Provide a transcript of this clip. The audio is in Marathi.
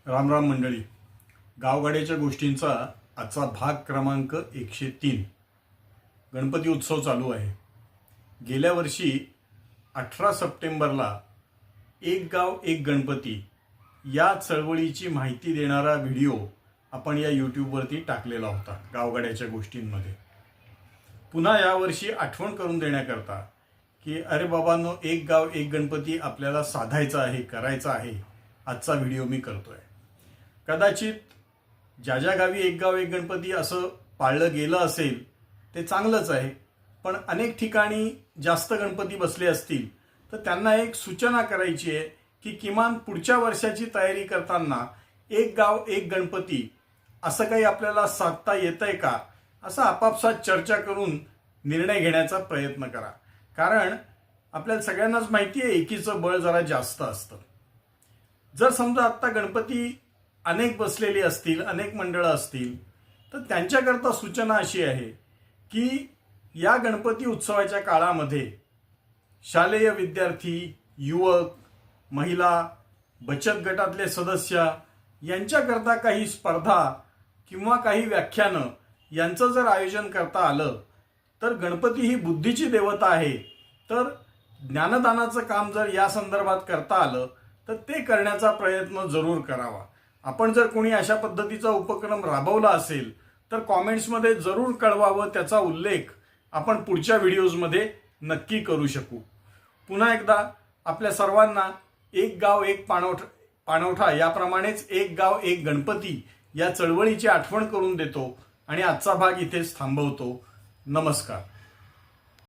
राम राम मंडळी, गावगाड्याच्या गोष्टींचा आजचा भाग क्रमांक 103. गणपती उत्सव चालू आहे. गेल्या वर्षी 18 सप्टेंबरला एक गाव एक गणपती या चळवळीची माहिती देणारा व्हिडिओ आपण या यूट्यूबवरती टाकलेला होता गावगाड्याच्या गोष्टींमध्ये. पुन्हा यावर्षी आठवण करून देण्याकरता की अरे बाबांनो, एक गाव एक गणपती आपल्याला साधायचा आहे, करायचा आहे, आजचा व्हिडिओ मी करतोय. कदाचित ज्या ज्या गावी एक गाव एक गणपती असं पाळलं गेलं असेल ते चांगलंच आहे, पण अनेक ठिकाणी जास्त गणपती बसले असतील तर त्यांना एक सूचना करायची आहे की किमान पुढच्या वर्षाची तयारी करताना एक गाव एक गणपती असं काही आपल्याला साधता येतंय का, असं आपापसात चर्चा करून निर्णय घेण्याचा प्रयत्न करा. कारण आपल्याला सगळ्यांनाच माहिती आहे एकीचं बळ जरा जास्त असतं. जर समजा आत्ता गणपती अनेक बसलेली असतील, अनेक मंडळं असतील, तर त्यांच्याकरता सूचना अशी आहे की या गणपती उत्सवाच्या काळामध्ये शालेय विद्यार्थी, युवक, महिला, बचत गटातले सदस्य यांच्याकरता काही स्पर्धा किंवा काही व्याख्यानं यांचं जर आयोजन करता आलं तर गणपती ही बुद्धीची देवता आहे, तर ज्ञानदानाचं काम जर या संदर्भात करता आलं तर ते करण्याचा प्रयत्न जरूर करावा. आपण जर कोणी अशा पद्धतीचा उपक्रम राबवला असेल तर कॉमेंट्समध्ये जरूर कळवावं. त्याचा उल्लेख आपण पुढच्या व्हिडिओजमध्ये नक्की करू शकू. पुन्हा एकदा आपल्या सर्वांना एक गाव एक पाणवठा याप्रमाणेच एक गाव एक गणपती या चळवळीची आठवण करून देतो आणि आजचा भाग इथेच थांबवतो. नमस्कार.